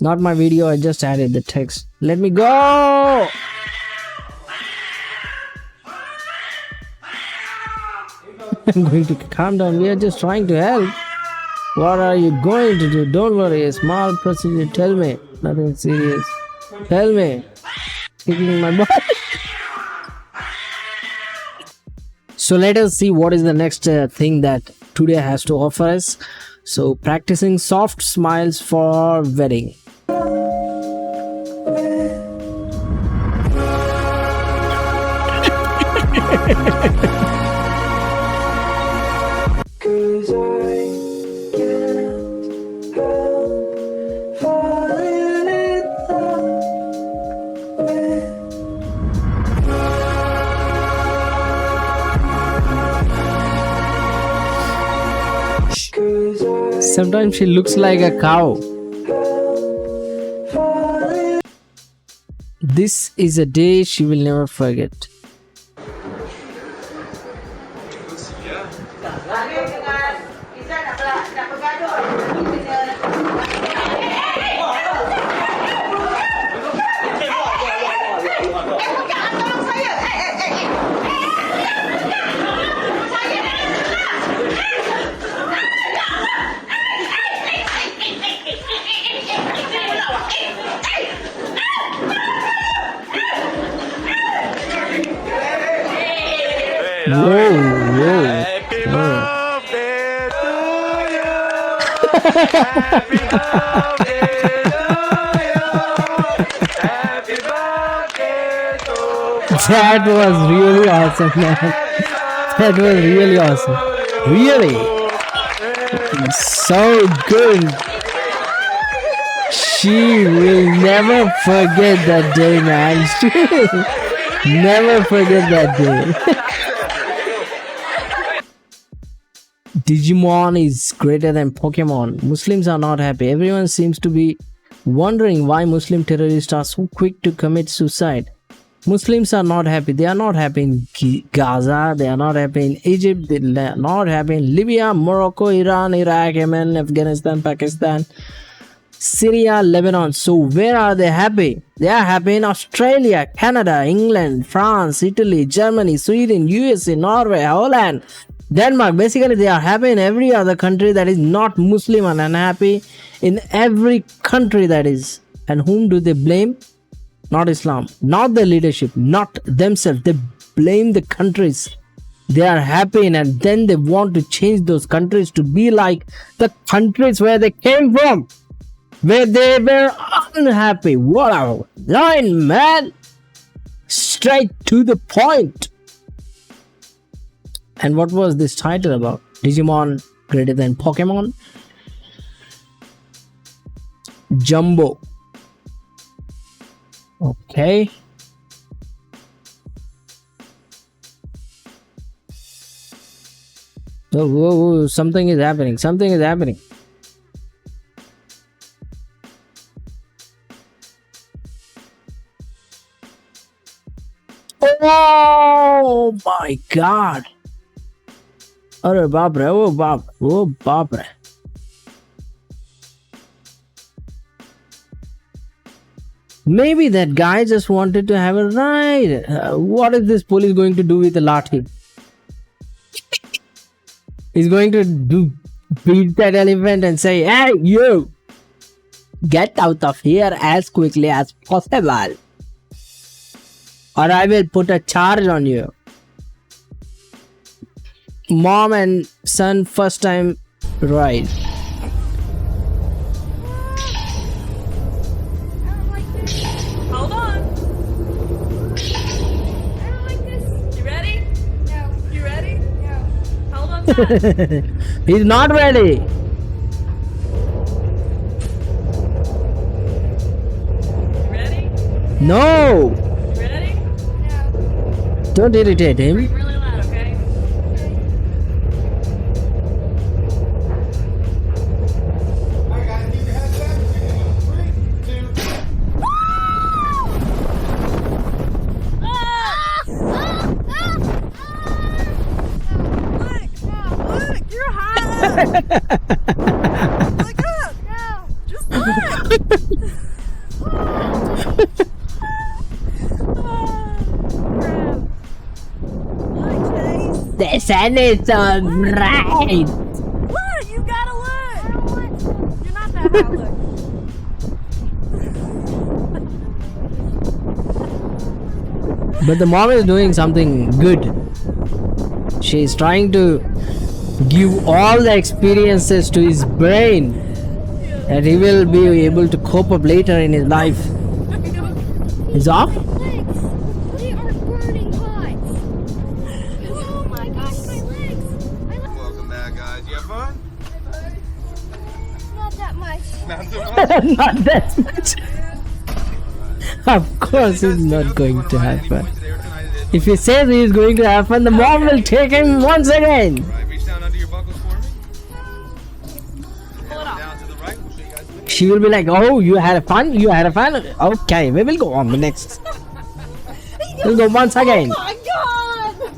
Not my video, I just added the text. Let me go! I'm going to calm down. We are just trying to help. What are you going to do? Don't worry. A small procedure. Tell me. Nothing serious. Tell me. Kicking my butt. So let us see what is the next thing that today has to offer us. So practicing soft smiles for wedding. Sometimes she looks like a cow. This is a day she will never forget. Whoa. Happy birthday to you. Happy birthday to you. Happy birthday to you. That was really awesome, man. That was really awesome. Really. So good. She will never forget that day, man. She will never forget that day. Digimon is greater than Pokemon. Muslims are not happy. Everyone seems to be wondering why Muslim terrorists are so quick to commit suicide. Muslims are not happy. They are not happy in Gaza. They are not happy in Egypt. They are not happy in Libya, Morocco, Iran, Iraq, Yemen, Afghanistan, Pakistan, Syria, Lebanon. So where are they happy? They are happy in Australia, Canada, England, France, Italy, Germany, Sweden, USA, Norway, Holland, Denmark. Basically, they are happy in every other country that is not Muslim and unhappy in every country that is. And whom do they blame? Not Islam, not the leadership, not themselves. They blame the countries they are happy in, and then they want to change those countries to be like the countries where they came from, where they were unhappy. What a line, man! Straight to the point. And what was this title about? Digimon greater than Pokemon? Jumbo. Okay. Whoa, something is happening. Something is happening. Oh my God. Arre baap re, oh baap re. Maybe that guy just wanted to have a ride. What is this police going to do with a lathi? He's going to beat that elephant and say, "Hey, you! Get out of here as quickly as possible, or I will put a charge on you." Mom and son first time ride. Hold on. I don't like this. You ready? No. You ready? No. Hold on tight. He's not ready. You ready? No. You ready? No. Don't irritate him. Breathe really loud, okay? Look, you're high. Look up. No. Just look. sun is so bright. Look, you gotta look. You're not that hot. Look. But the mom is doing something good. She is trying to give all the experiences to his brain that he will be able to cope up later in his life. He's off? Legs! They are burning hot! Oh my gosh, my legs! Welcome back, guys. You have fun? Not that much. Not so much. Not that much. Of course, he's not going to have fun. If he says he is going to have fun, the mom will take him once again. Right, reach down under your buckles for me. Pull it off. Down to the right. We'll show you guys the She will be like, oh, you had fun? You had fun? Okay, we will go on the next. We'll go once again. Oh my god!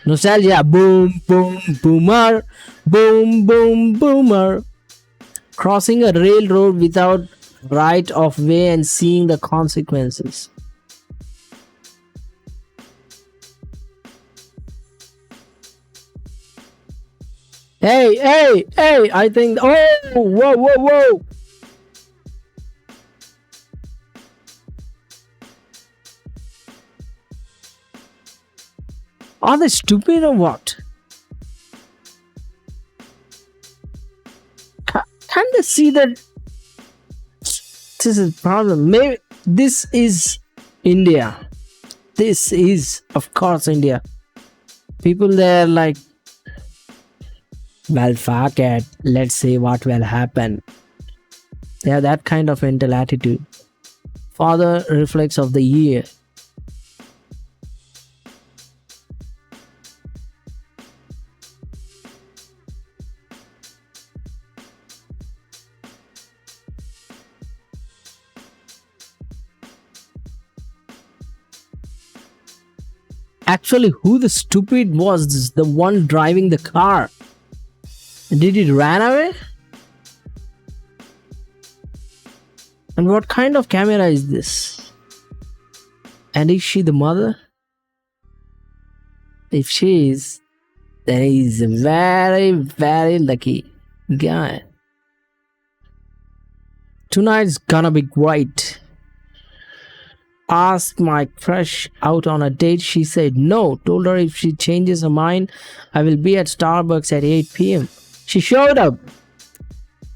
Nostalgia. Boom, boom, boomer. Boom, boom, boomer. Crossing a railroad without right of way and seeing the consequences. Hey, hey, hey, I think, oh, whoa, whoa, whoa. Are they stupid or what? Can't they see that this is a problem? Maybe this is India. This is, of course, India. People there like, well, fuck it. Let's see what will happen. They have that kind of mental attitude. Father reflex of the year. Actually, who the stupid was the one driving the car? Did it run away? And what kind of camera is this? And is she the mother? If she is, then he's a very, very lucky guy. Tonight's gonna be great. Asked my crush out on a date. She said no. Told her if she changes her mind, I will be at Starbucks at 8 p.m. She showed up.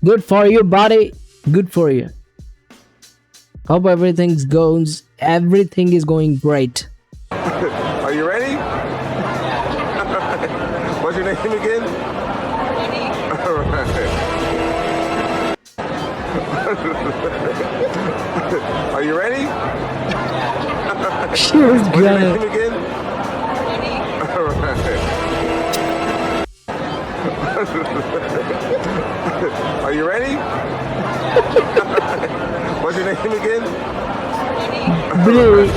Good for you, buddy. Good for you. Hope everything is going great. Are you ready? What's your name again? All right. Are you ready? She was What's your gonna. name again? All right. Are you ready? What's your name again? Brilliant.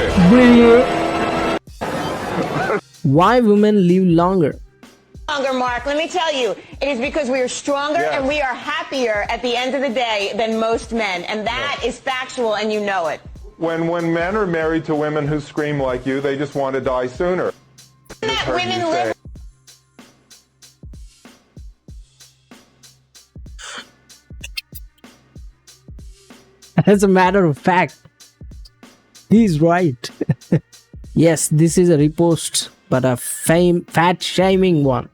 Why women live longer? Longer, Mark. Let me tell you, it is because we are stronger Yes. and we are happier at the end of the day than most men, and that is factual, and you know it. When men are married to women who scream like you, they just want to die sooner. Just heard Women you live. say. As a matter of fact, he's right. Yes, this is a repost, but a fat shaming one.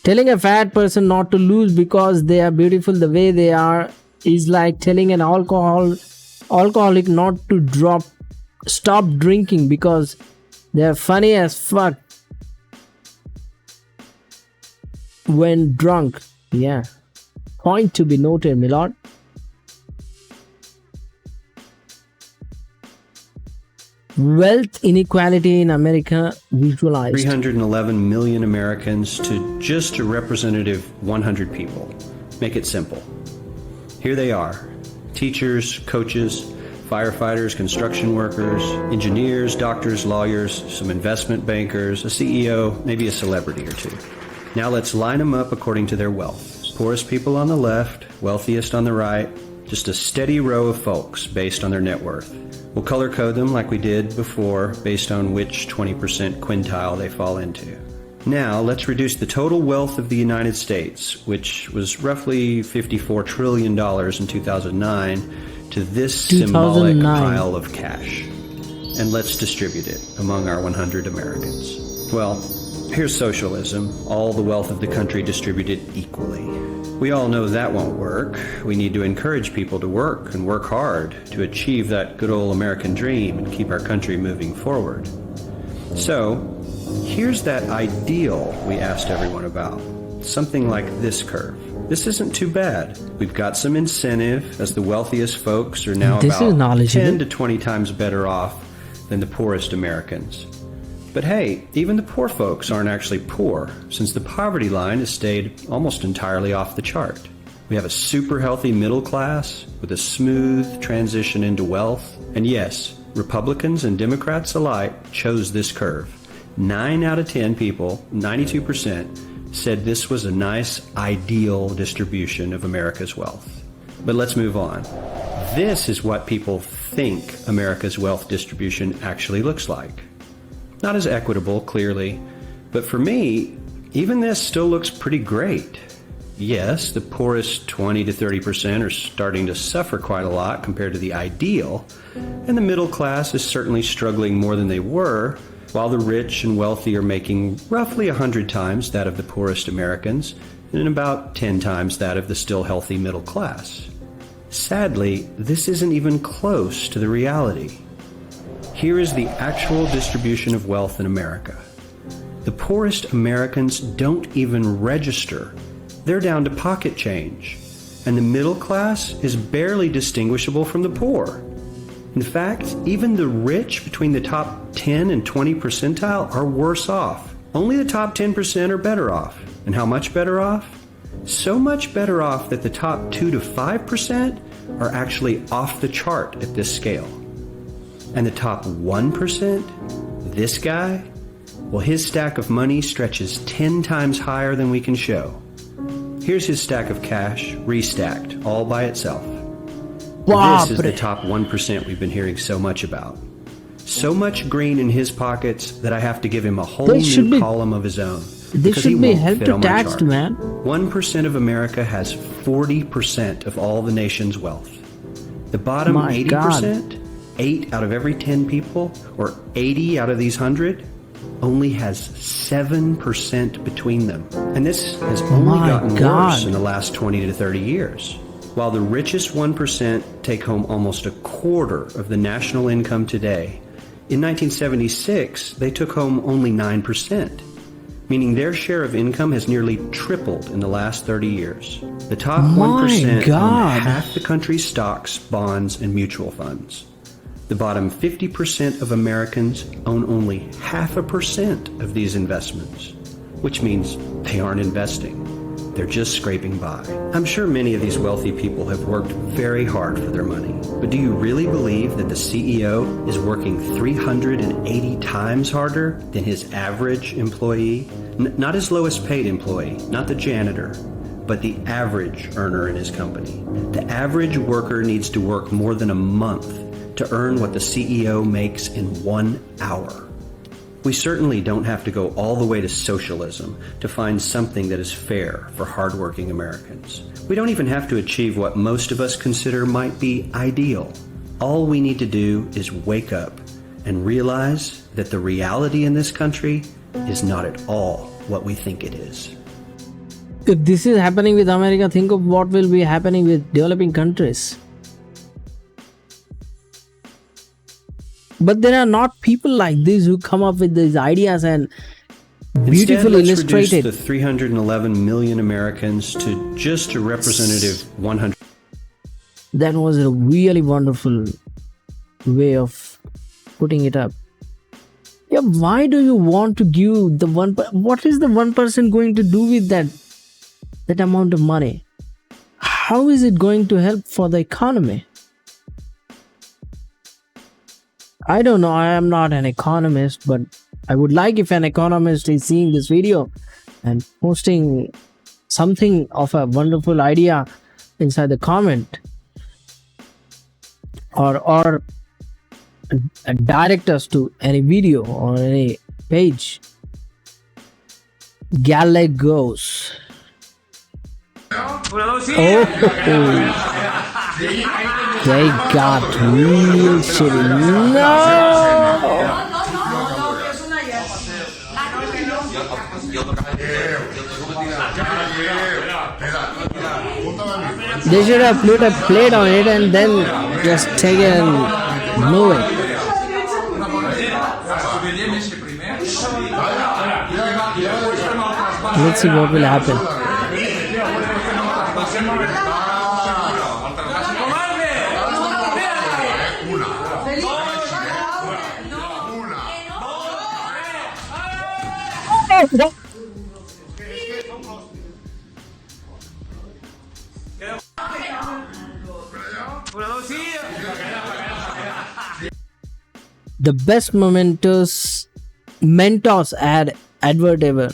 Telling a fat person not to lose because they are beautiful the way they are is like telling an alcoholic not to stop drinking because they are funny as fuck when drunk. Yeah. Point to be noted, my lord. Wealth inequality in America visualized. 311 million Americans to just a representative 100 people. Make it simple. Here they are. Teachers, coaches, firefighters, construction workers, engineers, doctors, lawyers, some investment bankers, a CEO, maybe a celebrity or two. Now let's line them up according to their wealth. Poorest people on the left, wealthiest on the right, just a steady row of folks based on their net worth. We'll color code them like we did before based on which 20% quintile they fall into. Now, let's reduce the total wealth of the United States, which was roughly $54 trillion in 2009, to this symbolic 2009. pile of cash. And let's distribute it among our 100 Americans. Well, here's socialism, all the wealth of the country distributed equally. We all know that won't work. We need to encourage people to work and work hard to achieve that good old American dream and keep our country moving forward. So, here's that ideal we asked everyone about. Something like this curve. This isn't too bad. We've got some incentive, as the wealthiest folks are now This is about knowledgeable. 10 to 20 times better off than the poorest Americans. But hey, even the poor folks aren't actually poor, since the poverty line has stayed almost entirely off the chart. We have a super healthy middle class with a smooth transition into wealth. And yes, Republicans and Democrats alike chose this curve. 9 out of 10 people, 92%, said this was a nice, ideal distribution of America's wealth. But let's move on. This is what people think America's wealth distribution actually looks like. Not as equitable, clearly, but for me, even this still looks pretty great. Yes, the poorest 20 to 30% are starting to suffer quite a lot compared to the ideal, and the middle class is certainly struggling more than they were, while the rich and wealthy are making roughly 100 times that of the poorest Americans, and about 10 times that of the still healthy middle class. Sadly, this isn't even close to the reality. Here is the actual distribution of wealth in America. The poorest Americans don't even register. They're down to pocket change. And the middle class is barely distinguishable from the poor. In fact, even the rich between the top 10 and 20 percentile are worse off. Only the top 10% are better off. And how much better off? So much better off that the top 2 to 5% are actually off the chart at this scale. And the top 1%, this guy, well, his stack of money stretches 10 times higher than we can show. Here's his stack of cash, restacked, all by itself. This is the top 1% we've been hearing so much about. So much green in his pockets that I have to give him a whole new column of his own. They because he should be won't held fit to on my tax, chart. man. 1% of America has 40% of all the nation's wealth. The bottom My 80%, 8 out of every 10 people, or 80 out of these 100, only has 7% between them. And this has only gotten worse in the last 20 to 30 years. While the richest 1% take home almost a quarter of the national income today, in 1976, they took home only 9%, meaning their share of income has nearly tripled in the last 30 years. The top 1% own half the country's stocks, bonds, and mutual funds. The bottom 50% of Americans own only 0.5% of these investments, which means they aren't investing. They're just scraping by. I'm sure many of these wealthy people have worked very hard for their money. But do you really believe that the CEO is working 380 times harder than his average employee? Not his lowest paid employee, not the janitor, but the average earner in his company. The average worker needs to work more than a month to earn what the CEO makes in 1 hour. We certainly don't have to go all the way to socialism to find something that is fair for hardworking Americans. We don't even have to achieve what most of us consider might be ideal. All we need to do is wake up and realize that the reality in this country is not at all what we think it is. If this is happening with America, think of what will be happening with developing countries. But there are not people like this who come up with these ideas and beautifully Instead, let's illustrated. reduce the 311 million Americans to just a representative 100. That was a really wonderful way of putting it up. Yeah, why do you want to give the one? What is the 1% going to do with that amount of money? How is it going to help for the economy? I don't know. I am not an economist, but I would like if an economist is seeing this video and posting something of a wonderful idea inside the comment, or direct us to any video or any page. Gallegos. Oh, they got real shitty. No! They should have put a plate on it and then just take it and move it. Let's see what will happen. The best Mentos ad advert ever.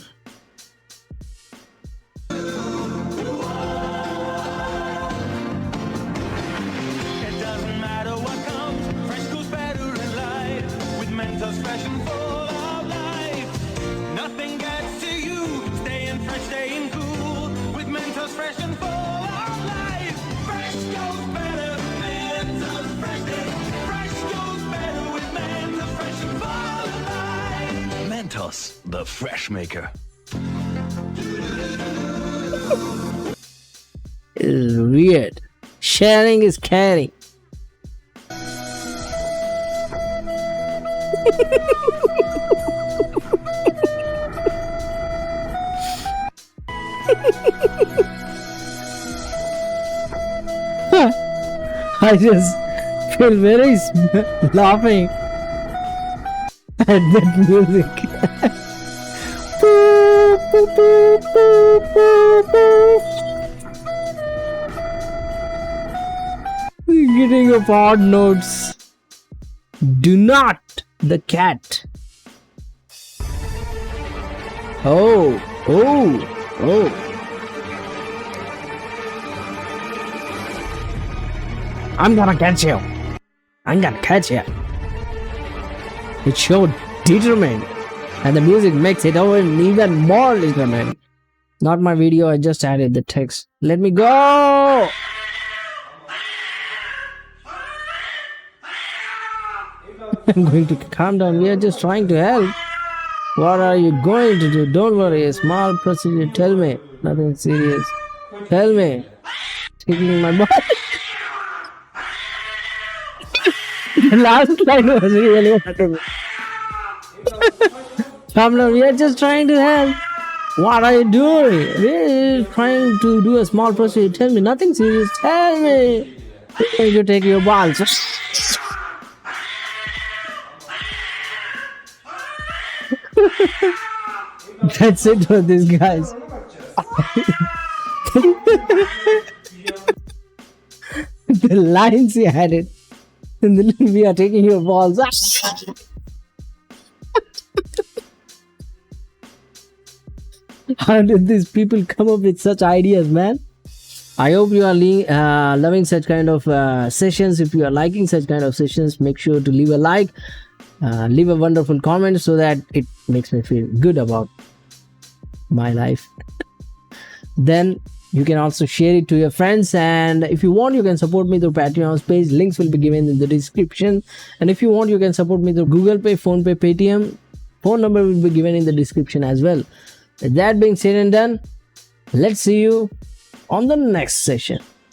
It doesn't matter what comes, fresh goes better in life. With Mentos fresh and full of life. Nothing gets to you, staying fresh, staying cool. With Mentos fresh and full of life. Fresh goes better, Mentos fresh. Fresh goes better with Mentos fresh and full of life. Mentos, the fresh maker. It is weird. Sharing is caring. I just feel very laughing at that music. Getting of odd notes. Do not the cat. Oh. I'm gonna catch you. I'm gonna catch you. It's so determined. And the music makes it even more determined. Not my video, I just added the text. Let me go! I'm going to calm down. We are just trying to help. What are you going to do? Don't worry. A small procedure. Tell me. Nothing serious. Tell me. Taking my body. The last line was really wonderful. Calm down. We are just trying to help. What are you doing? We're trying to do a small procedure. Tell me. Nothing serious. Tell me. We're going to take your balls. That's it for these guys. The lines he added. And then we are taking your balls. How did these people come up with such ideas, man? I hope you are loving such kind of sessions. If you are liking such kind of sessions, make sure to leave a like. Leave a wonderful comment so that it makes me feel good about my life. Then you can also share it to your friends, and if you want, you can support me through Patreon's page. Links will be given in the description. And if you want, you can support me through Google Pay, Phone Pay, Paytm. Phone number will be given in the description as well. With that being said and done, let's see you on the next session.